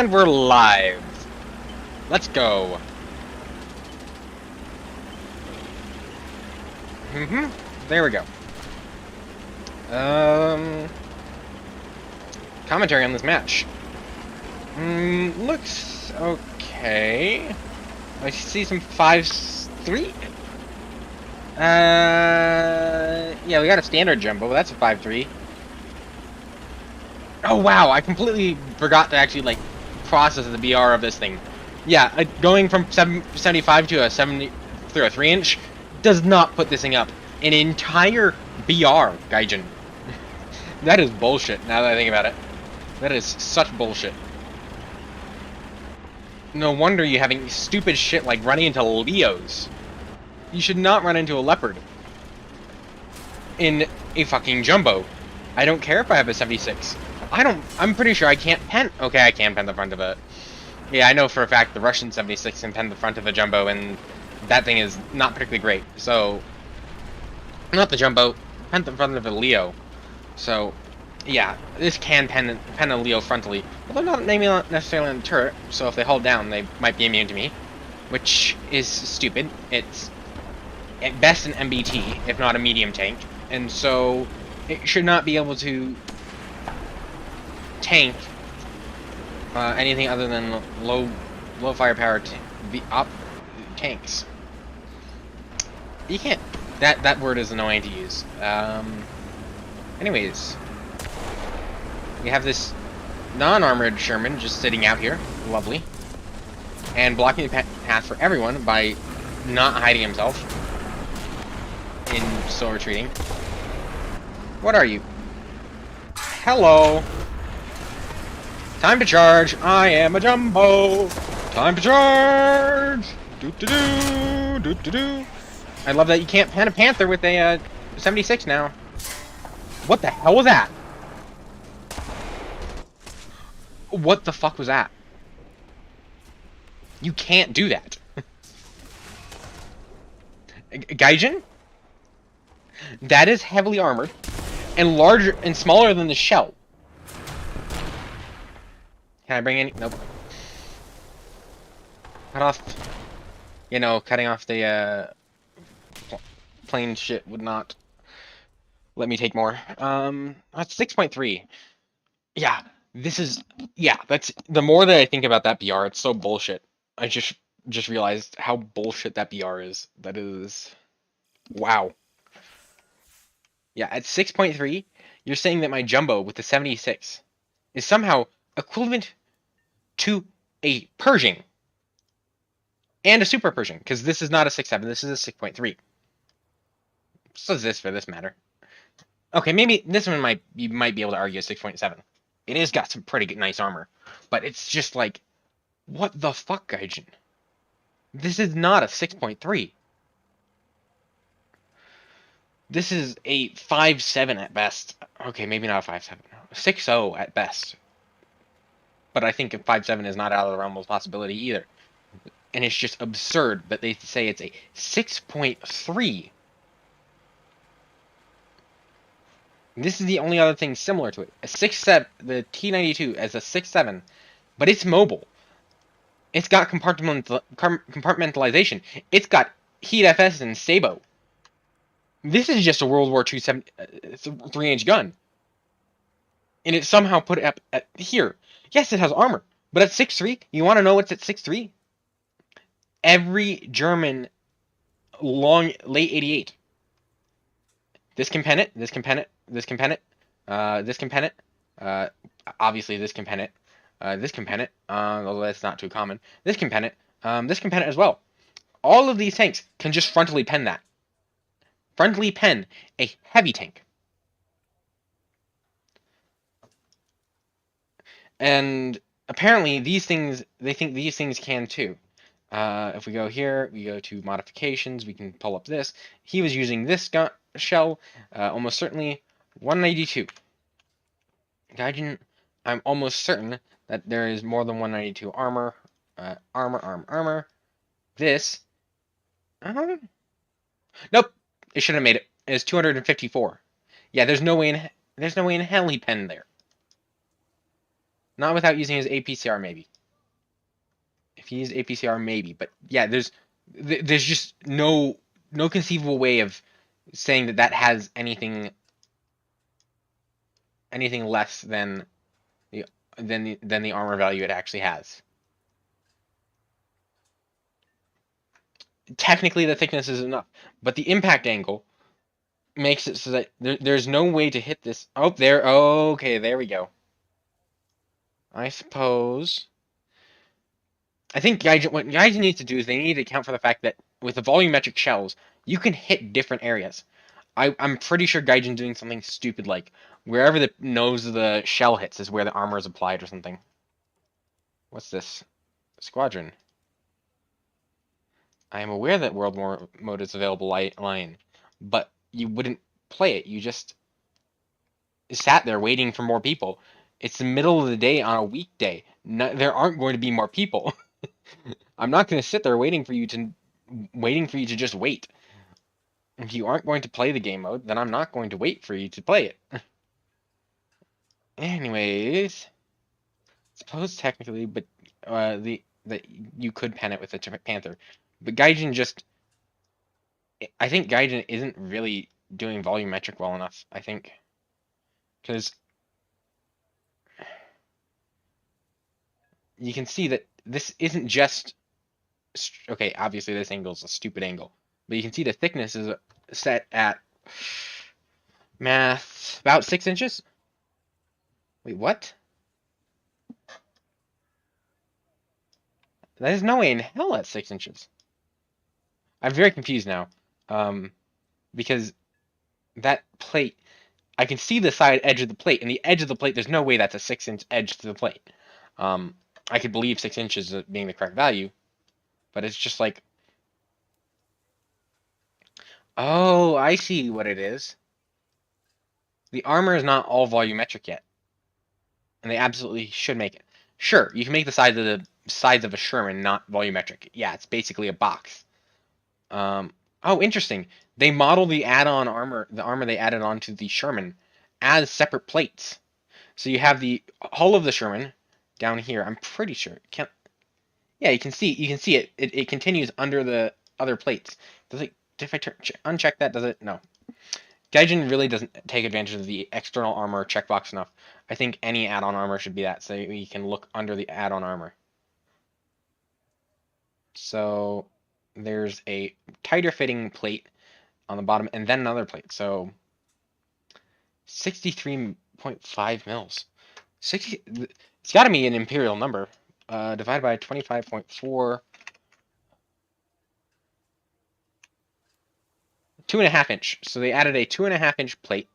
And we're live. Let's go. There we go. Commentary on this match. Looks okay. I see some 5-3. Yeah, we got a standard jumbo. That's a 5-3. Oh wow, I completely forgot to actually like process the BR of this thing. Yeah, going from 75 to a 70 through a 3-inch does not put this thing up. An entire BR, Gaijin. That is bullshit, now that I think about it. That is such bullshit. No wonder you're having stupid shit like running into Leos. You should not run into a leopard. In a fucking jumbo. I don't care if I have a 76. I'm pretty sure I can't pen. Okay, I can pen the front of it. Yeah, I know for a fact the Russian 76 can pen the front of a jumbo, and that thing is not particularly great. So, not the jumbo, pen the front of a Leo. So, yeah, this can pen a Leo frontally. Although maybe not necessarily on the turret, so if they hold down, they might be immune to me. Which is stupid. It's at best an MBT, if not a medium tank. And so, it should not be able to tank anything other than low firepower tanks. You can't. That word is annoying to use. Anyways, we have this non-armored Sherman just sitting out here, lovely, and blocking the path for everyone by not hiding himself in slow retreating. What are you? Hello. Time to charge! I am a jumbo! Time to charge! Doo-doo-doo! Doo-doo-doo! I love that you can't pen a Panther with a 76 now. What the hell was that? What the fuck was that? You can't do that. Gaijin? That is heavily armored and larger and smaller than the shell. Can I bring any? Nope. Cut off. You know, cutting off the plane shit would not let me take more. That's 6.3. Yeah, this is. Yeah, that's the more that I think about that BR, it's so bullshit. I just realized how bullshit that BR is. That is. Wow. Yeah, at 6.3, you're saying that my jumbo with the 76 is somehow equivalent to a Pershing and a Super Pershing, because this is not a 6.7, this is a 6.3. So is this for this matter. Okay, maybe this one you might be able to argue a 6.7. It has got some pretty good, nice armor, but it's just like, what the fuck, Gaijin? This is not a 6.3. This is a 5.7 at best. Okay, maybe not a 5.7. 6.0 at best. But I think a 5.7 is not out of the realm of possibility either. And it's just absurd that they say it's a 6.3. This is the only other thing similar to it. A 6.7, the T92 as a 6.7, but it's mobile. It's got compartmentalization. It's got Heat FS and Sabo. This is just a World War II 3-inch gun. And it somehow put it up at here. Yes, it has armor. But at 6.3, you want to know what's at 6.3? Every German late 88. This can pen it, this can pen it, this can pen it, this can pen it, obviously this can pen it, this can pen it, although that's not too common. This can pen it, this can pen it as well. All of these tanks can just frontally pen that. Frontally pen a heavy tank. And apparently these things, they think these things can too. If we go here, we go to modifications, we can pull up this. He was using this shell, almost certainly 192. Gaijin, I'm almost certain that there is more than 192 armor. Armor. This. Nope. It should have made it. It was 254. Yeah, there's no way in hell he penned there. Not without using his APCR, maybe. If he used APCR, maybe. But yeah, there's just no conceivable way of saying that that has anything less than the armor value it actually has. Technically, the thickness is enough, but the impact angle makes it so that there's no way to hit this. Oh, there. Okay, there we go. I suppose. I think what Gaijin needs to do is they need to account for the fact that with the volumetric shells, you can hit different areas. I'm pretty sure Gaijin doing something stupid like wherever the nose of the shell hits is where the armor is applied or something. What's this? Squadron. I am aware that World War mode is available line, but you wouldn't play it. You just sat there waiting for more people. It's the middle of the day on a weekday. No, there aren't going to be more people. I'm not going to sit there waiting for you to just wait. If you aren't going to play the game mode, then I'm not going to wait for you to play it. Anyways, suppose technically, but that you could pen it with a Panther, but Gaijin just, I think Gaijin isn't really doing volumetric well enough. I think because you can see that this isn't just okay. Obviously, this angle is a stupid angle, but you can see the thickness is set at math about 6 inches. Wait, what? There's no way in hell that's 6 inches. I'm very confused now, because that plate, I can see the side edge of the plate, and the edge of the plate, there's no way that's a 6-inch edge to the plate. I could believe 6 inches being the correct value, but it's just like, oh, I see what it is. The armor is not all volumetric yet, and they absolutely should make it. Sure, you can make the sides of a Sherman not volumetric. Yeah, it's basically a box. Oh, interesting. They model the add-on armor, the armor they added onto the Sherman, as separate plates. So you have the hull of the Sherman down here. I'm pretty sure. Can't. Yeah, you can see it. It continues under the other plates. Does it? If I uncheck that, does it? No. Gaijin really doesn't take advantage of the external armor checkbox enough. I think any add-on armor should be that, so you can look under the add-on armor. So there's a tighter fitting plate on the bottom, and then another plate. So 63.5 mils. 60. It's got to be an imperial number. Divided by 25.4. 2.5 inch. So they added a 2.5 inch plate,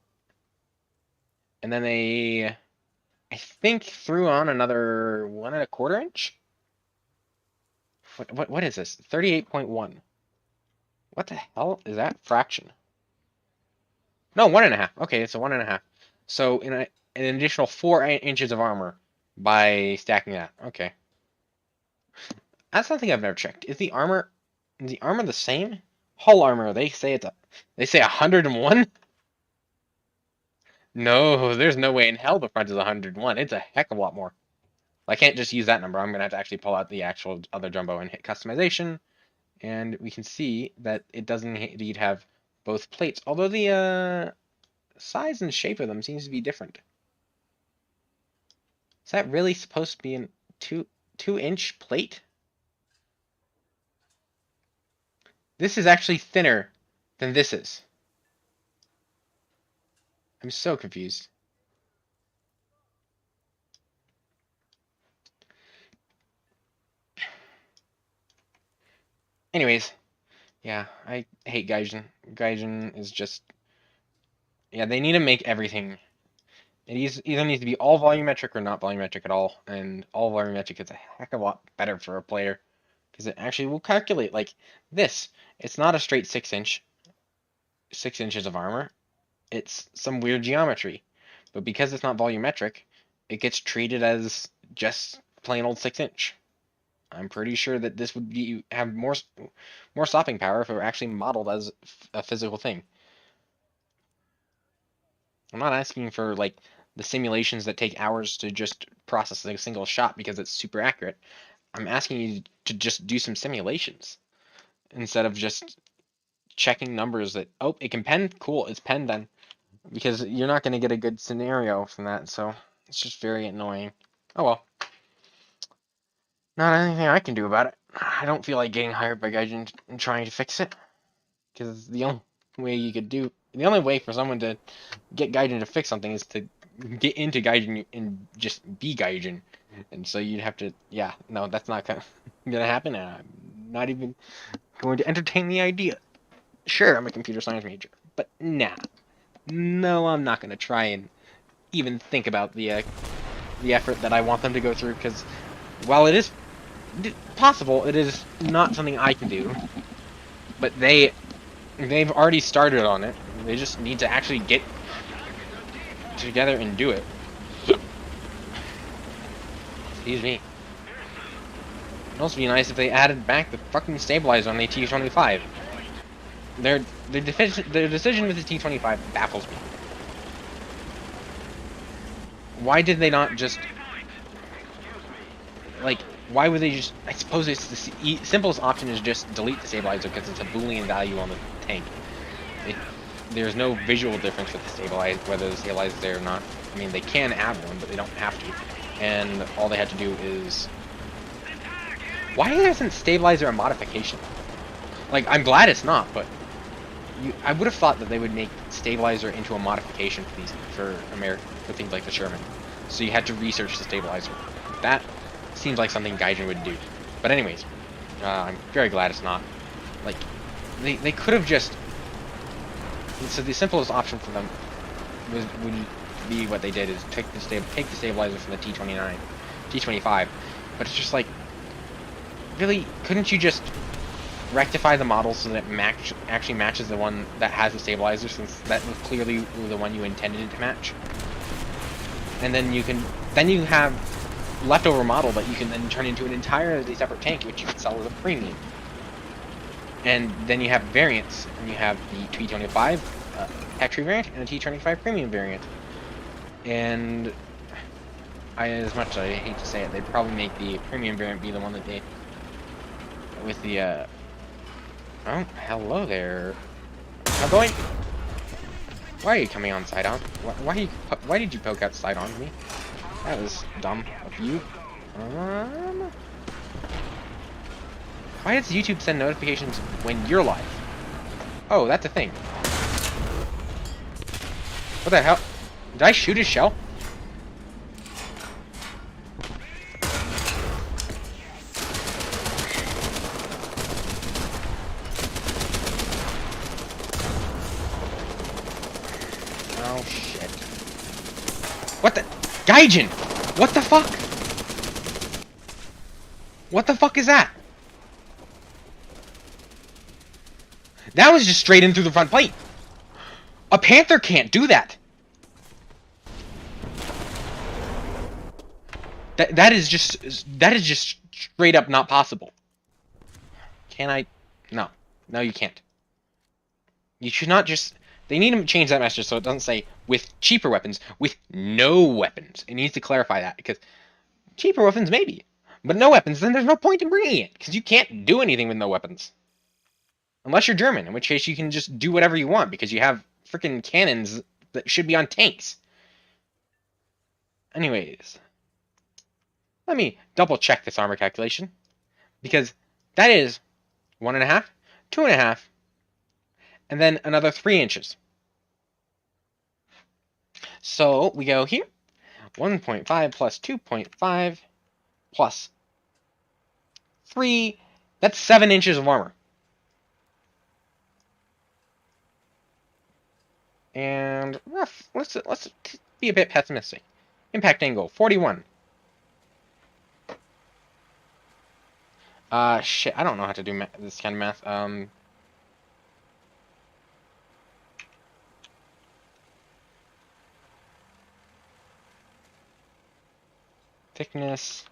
and then they, I think, threw on another 1.25 inch. What is this? 38.1. What the hell is that fraction? No, 1.5. Okay, it's a 1.5. So in an additional 4 inches of armor by stacking that. Okay. That's something I've never checked. Is the armor the same? Hull armor, they say 101? No, there's no way in hell the front is 101. It's a heck of a lot more. I can't just use that number. I'm gonna have to actually pull out the actual other jumbo and hit customization, and we can see that it doesn't indeed have both plates, although the size and shape of them seems to be different. Is that really supposed to be a 2-inch plate? This is actually thinner than this is. I'm so confused. Anyways, yeah, I hate Gaijin. Gaijin is just, yeah, they need to make everything. It either needs to be all volumetric or not volumetric at all, and all volumetric is a heck of a lot better for a player, because it actually will calculate like this. It's not a straight 6 inches of armor. It's some weird geometry, but because it's not volumetric, it gets treated as just plain old 6-inch. I'm pretty sure that this would have more stopping power if it were actually modeled as a physical thing. I'm not asking for like the simulations that take hours to just process a single shot because it's super accurate. I'm asking you to just do some simulations instead of just checking numbers that, oh, it can pen, cool, it's pen then. Because you're not going to get a good scenario from that, so it's just very annoying. Oh well. Not anything I can do about it. I don't feel like getting hired by Gaijin and trying to fix it. Because the only way for someone to get Gaijin to fix something is to get into Gaijin and just be Gaijin. And so you'd have to, yeah, no, that's not gonna happen, and I'm not even going to entertain the idea. Sure, I'm a computer science major, but nah. No, I'm not gonna try and even think about the effort that I want them to go through, because while it is possible, it is not something I can do. But they've already started on it. They just need to actually get together and do it. Excuse me. It'd also be nice if they added back the fucking stabilizer on the T-25. Their decision with the T-25 baffles me. Why did they not just, like, why would they just, I suppose it's the simplest option is just delete the stabilizer because it's a Boolean value on the tank. There's no visual difference with the stabilizer, whether the stabilizer is there or not. I mean, they can add one, but they don't have to. And all they had to do is, why isn't stabilizer a modification? Like, I'm glad it's not, but I would have thought that they would make stabilizer into a modification for things like the Sherman. So you had to research the stabilizer. That seems like something Gaijin would do. But anyways, I'm very glad it's not. Like, they could have just. So the simplest option for them would be what they did is take the stabilizer from the T-25. But it's just like, really, couldn't you just rectify the model so that it actually matches the one that has the stabilizer, since that was clearly the one you intended it to match? And then you have leftover model that you can then turn into an entirely separate tank, which you can sell as a premium. And then you have variants, and you have the T-25 factory variant and the T-25 premium variant. And as much as I hate to say it, they'd probably make the premium variant be the one that they, with the oh, hello there. Now going. Why are you coming on side on? Why did you poke out side on me? That was dumb of you. Why does YouTube send notifications when you're live? Oh, that's a thing. What the hell? Did I shoot his shell? Oh shit. What the? Gaijin! What the fuck? What the fuck is that? That was just straight in through the front plate. A Panther can't do that. That is just straight up not possible. Can I? No. No, you can't. You should not just. They need to change that message so it doesn't say with cheaper weapons, with no weapons. It needs to clarify that, because cheaper weapons maybe, but no weapons, then there's no point in bringing it, because you can't do anything with no weapons. Unless you're German, in which case you can just do whatever you want, because you have freaking cannons that should be on tanks. Anyways, let me double check this armor calculation, because that is 1.5, 2.5, and then another 3 inches. So we go here, 1.5 plus 2.5 plus 3, that's 7 inches of armor. And let's be a bit pessimistic. Impact angle 41. Shit, I don't know how to do this kind of math. Thickness,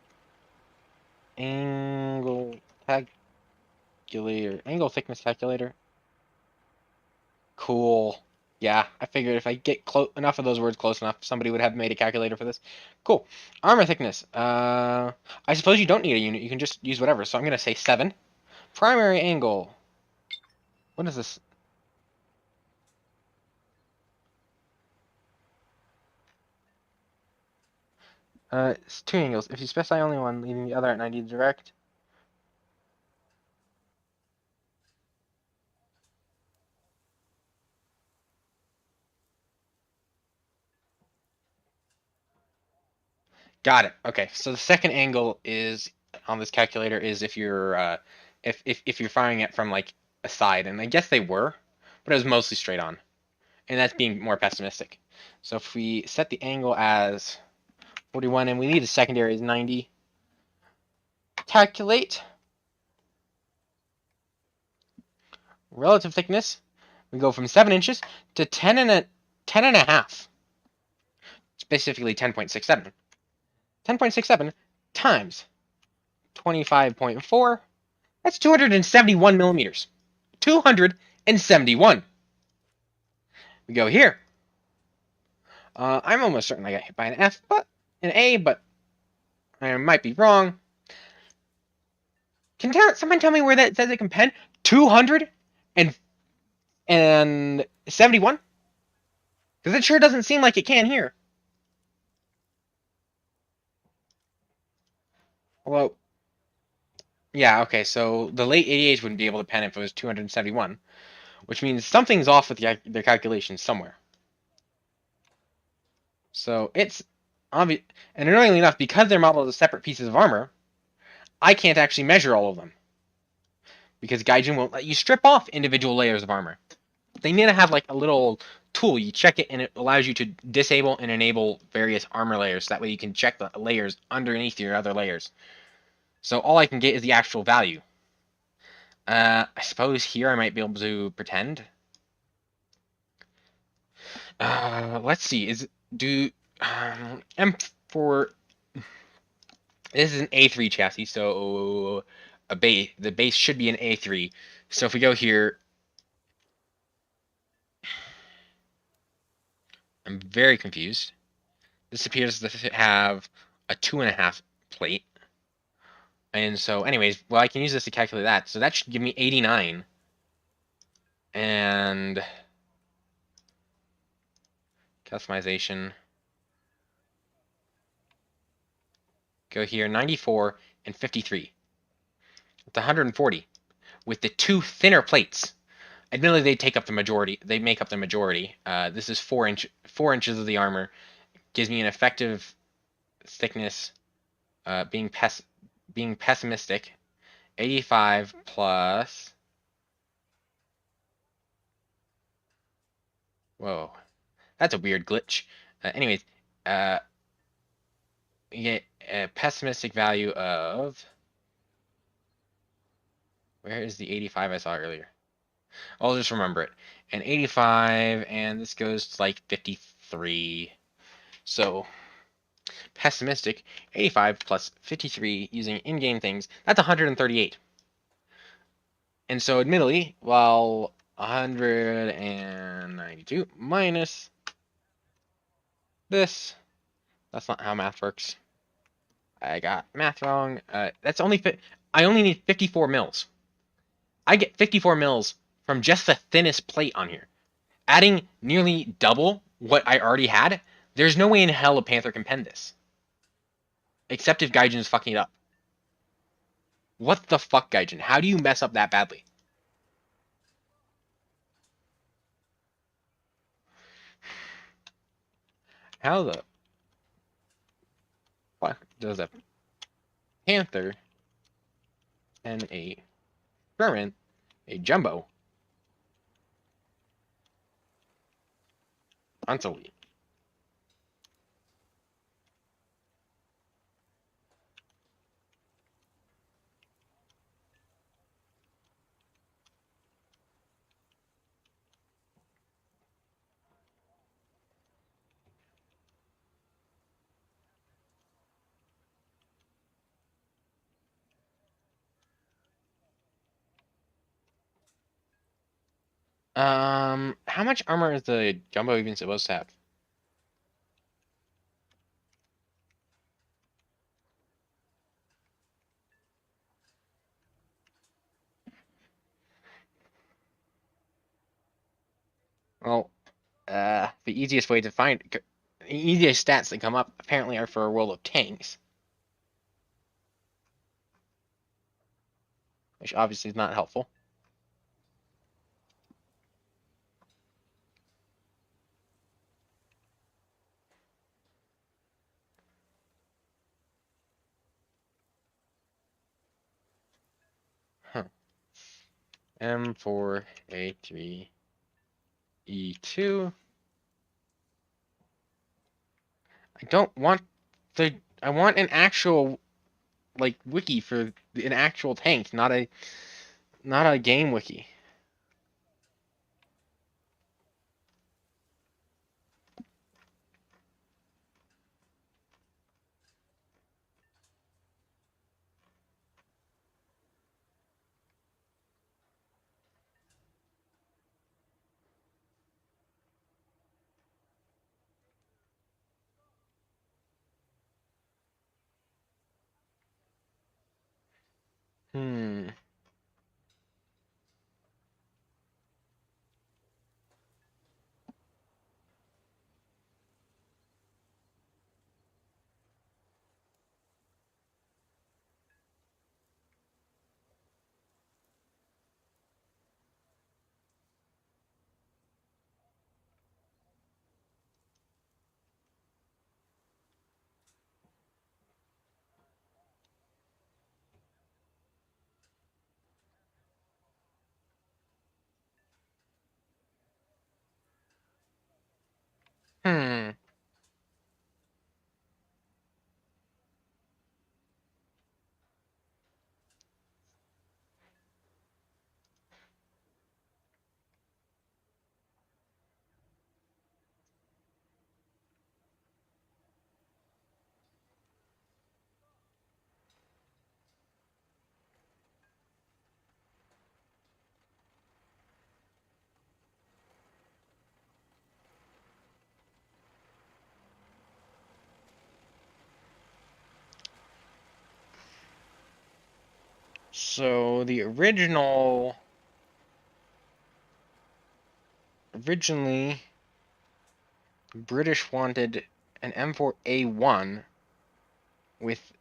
angle calculator, angle thickness calculator. Cool. Yeah, I figured if I get enough of those words close enough, somebody would have made a calculator for this. Cool. Armor thickness. I suppose you don't need a unit. You can just use whatever. So I'm gonna say 7. Primary angle. What is this? It's 2 angles. If you specify only one, leaving the other at 90 direct. Got it. Okay, so the second angle is on this calculator is if you're if you're firing it from like a side, and I guess they were, but it was mostly straight on, and that's being more pessimistic. So if we set the angle as 41 and we need a secondary is 90, calculate relative thickness. We go from 7 inches to 10 and a half. Specifically 10.67. 10.67 times 25.4. That's 271 millimeters. 271. We go here. I'm almost certain I got hit by an F, but an A, but I might be wrong. Can someone tell me where that says it can pen? 271? Because it sure doesn't seem like it can here. Well, yeah, okay, so the late 88s wouldn't be able to pen if it was 271, which means something's off with their calculations somewhere. So it's obvious, and annoyingly enough, because they're modeled as separate pieces of armor, I can't actually measure all of them. Because Gaijin won't let you strip off individual layers of armor. They need to have like a little tool. You check it and it allows you to disable and enable various armor layers. So that way you can check the layers underneath your other layers. So all I can get is the actual value. I suppose here I might be able to pretend. Let's see. M4? This is an A3 chassis, so the base should be an A3. So if we go here, I'm very confused. This appears to have a 2.5 plate. And so, anyways, well, I can use this to calculate that. So that should give me 89. And customization. Go here, 94 and 53. It's 140 with the 2 thinner plates. Admittedly, they take up the majority. They make up the majority. This is 4 inches of the armor. Gives me an effective thickness. Being pessimistic, 85 plus. Whoa, that's a weird glitch. Anyways, you get a pessimistic value of. Where is the 85 I saw earlier? I'll just remember it. And 85, and this goes to like 53. So, pessimistic, 85 plus 53 using in-game things, that's 138. And so, admittedly, while 192 minus this, that's not how math works. I got math wrong. That's only I only need 54 mils. I get 54 mils from just the thinnest plate on here. Adding nearly double what I already had, there's no way in hell a Panther can pen this. Except if Gaijin is fucking it up. What the fuck, Gaijin? How do you mess up that badly? How the fuck does a Panther and a Sherman, a Jumbo, Unsolid? How how much armor is the Jumbo even supposed to have? Well, the easiest way to find the easiest stats that come up apparently are for a world of tanks, which obviously is not helpful. Huh. M4A3 E2. I don't want the. I want an actual like wiki for an actual tank, not a game wiki. Hmm. Hmm. So the originally British wanted an M4A1 with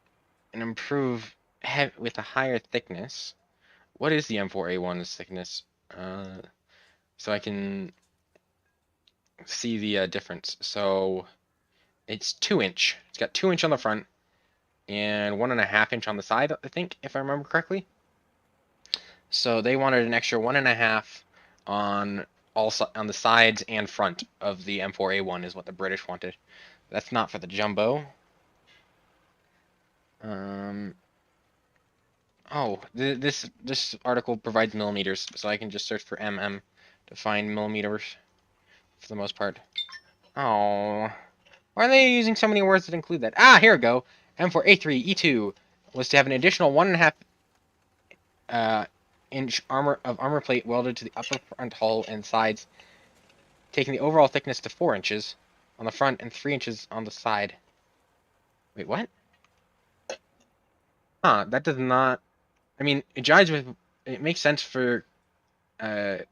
an improved with a higher thickness. What is the M4A1's thickness? So I can see the difference. So it's 2 inch. It's got 2 inch on the front and 1.5 inch on the side, I think, if I remember correctly. So they wanted an extra 1.5 on on the sides and front of the M4A1 is what the British wanted. That's not for the Jumbo. Oh, this article provides millimeters, so I can just search for mm to find millimeters for the most part. Oh, why are they using so many words that include that? Ah, here we go. M4A3 E2 was to have an additional 1.5 inch armor plate welded to the upper front hull and sides, taking the overall thickness to 4 inches on the front and 3 inches on the side. Wait, what? Huh, that does not. I mean, it jives with. It makes sense for. With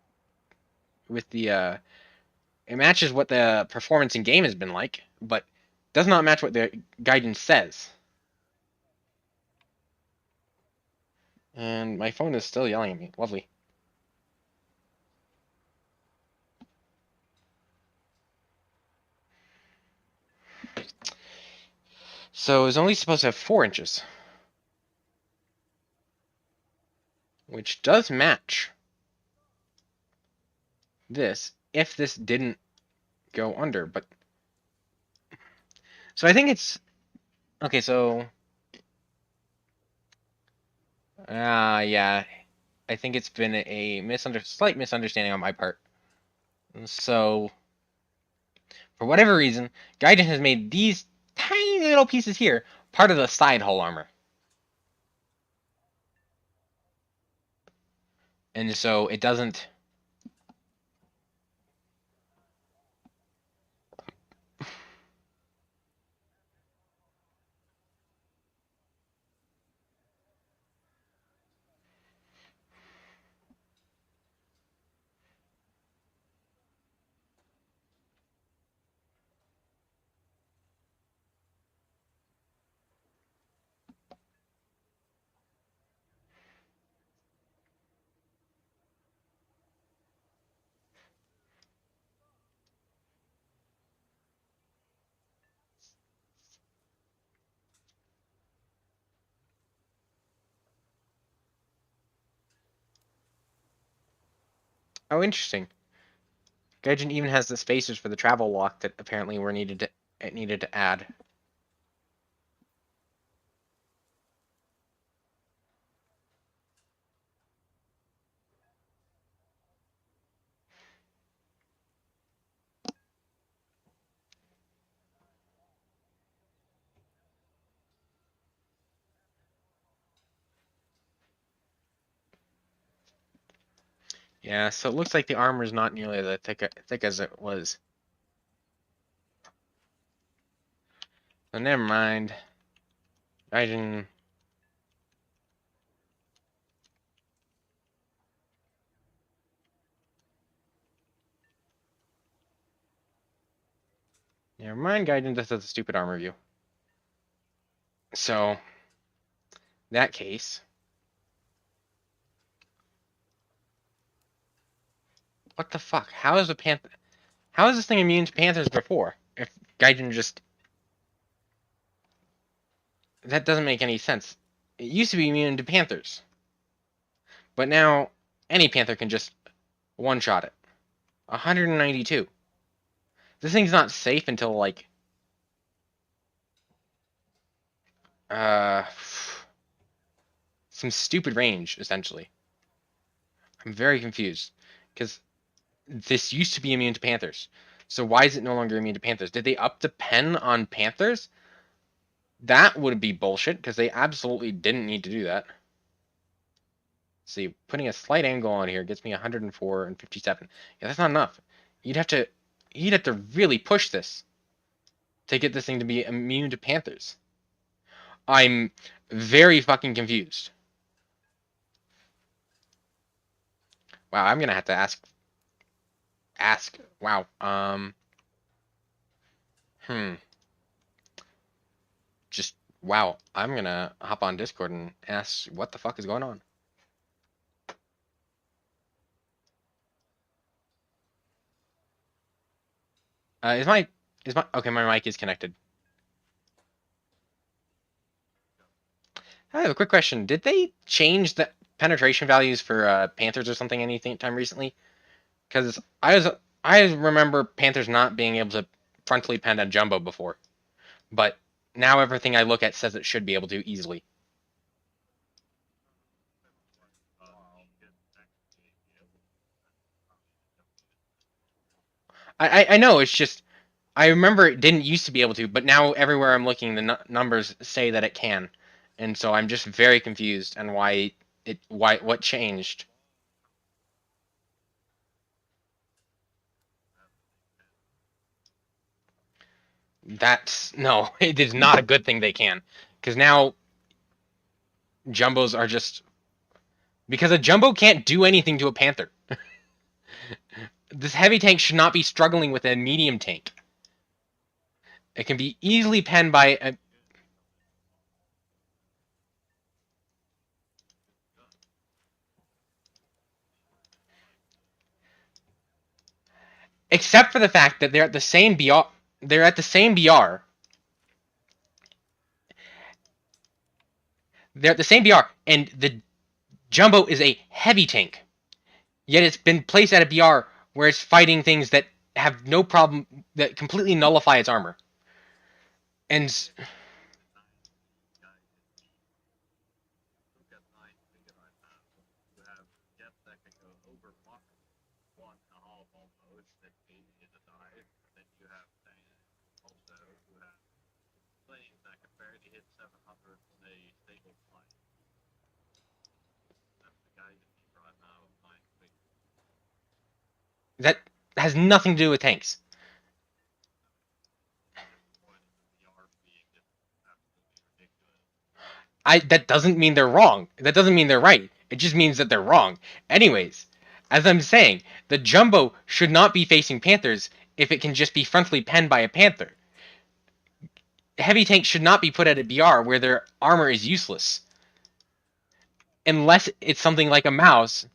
the. It matches what the performance in game has been like, but does not match what the guidance says. And my phone is still yelling at me. Lovely. So it's only supposed to have 4 inches. Which does match this if this didn't go under, but so I think it's okay, so yeah, I think it's been a slight misunderstanding on my part. So for whatever reason, Gaiden has made these tiny little pieces here part of the side hull armor. And so it doesn't Oh, interesting. Gaijin even has the spacers for the travel lock that apparently were needed to add. Yeah, so it looks like the armor is not nearly as thick as it was. So never mind. Gaijin. Never mind, Gaijin just has a stupid armor view. So, in that case, what the fuck? How is this thing immune to panthers before? If Gaijin just that doesn't make any sense. It used to be immune to panthers, but now any panther can just one-shot it. 192. This thing's not safe until like uh some stupid range essentially. I'm very confused because this used to be immune to panthers. So why is it no longer immune to panthers? Did they up the pen on panthers? That would be bullshit because they absolutely didn't need to do that. See, putting a slight angle on here gets me 104 and 57. Yeah, that's not enough. You'd have to really push this to get this thing to be immune to panthers. I'm very fucking confused. Wow, I'm gonna have to ask. Wow. Hmm. Just wow. I'm gonna hop on Discord and ask what the fuck is going on. Is my okay? My mic is connected. I have a quick question. Did they change the penetration values for Panthers or something anything time recently? Because I remember Panthers not being able to frontally pen a jumbo before, but now everything I look at says it should be able to easily. I know it's just I remember it didn't used to be able to, but now everywhere I'm looking, the numbers say that it can, and so I'm just very confused on why what changed. That's no, it is not a good thing they can, because now jumbos are just because a jumbo can't do anything to a panther. This heavy tank should not be struggling with a medium tank. It can be easily penned by a. Except for the fact that they're at the same BR. They're at the same BR. They're at the same BR, and the jumbo is a heavy tank. Yet it's been placed at a BR where it's fighting things that have no problem that completely nullify its armor. And that has nothing to do with tanks. That doesn't mean they're wrong. That doesn't mean they're right. It just means that they're wrong. Anyways, as I'm saying, the jumbo should not be facing panthers if it can just be frontally penned by a panther. Heavy tanks should not be put at a BR where their armor is useless. Unless it's something like a mouse.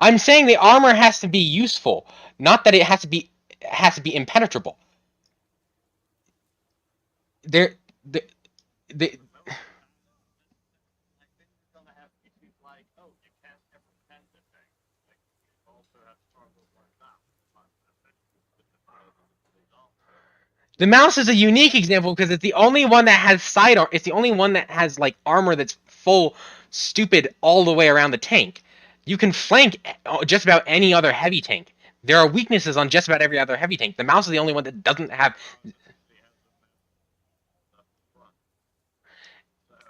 I'm saying the armor has to be useful, not that it has to be impenetrable. There, the the mouse is a unique example because it's the only one that has sidearm. It's the only one that has like armor that's full, stupid all the way around the tank. You can flank just about any other heavy tank. There are weaknesses on just about every other heavy tank. The mouse is the only one that doesn't have.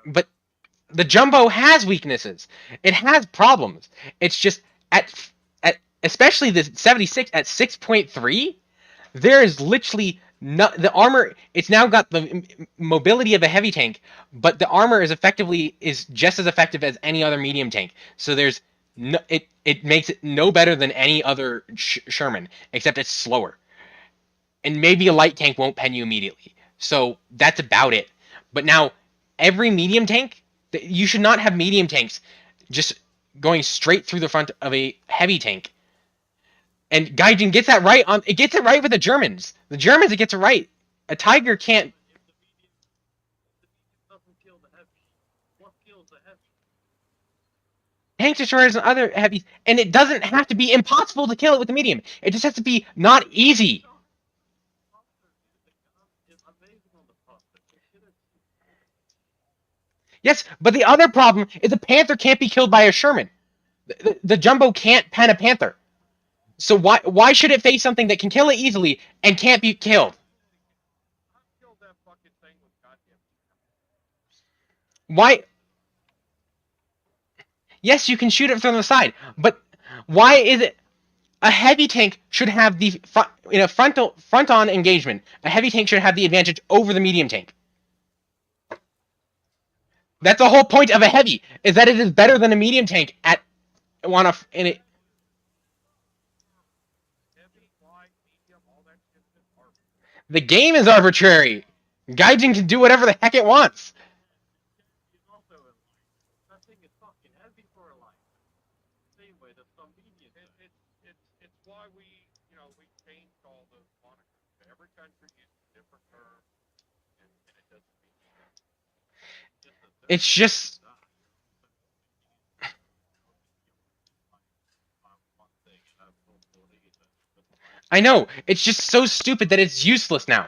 But the jumbo has weaknesses. It has problems. It's just at especially the 76 at 6.3. There is literally no the armor. It's now got the mobility of a heavy tank, but the armor is just as effective as any other medium tank. So there's no it makes it no better than any other Sherman, except it's slower. And maybe a light tank won't pen you immediately. So that's about it. But now every medium tank, you should not have medium tanks just going straight through the front of a heavy tank. And Gaijin gets that right on. It gets it right with the Germans. The Germans, it gets it right. A Tiger can't. Tank destroyers and other heavies, and it doesn't have to be impossible to kill it with the medium. It just has to be not easy. Yes, but the other problem is a Panther can't be killed by a Sherman. The Jumbo can't pen a Panther. So why should it face something that can kill it easily and can't be killed? Why? Yes, you can shoot it from the side, but why is it a heavy tank should have the in a front on engagement? A heavy tank should have the advantage over the medium tank. That's the whole point of a heavy, is that it is better than a medium tank at in it. The game is arbitrary. Gaijin can do whatever the heck it wants. It's just. I know. It's just so stupid that it's useless now.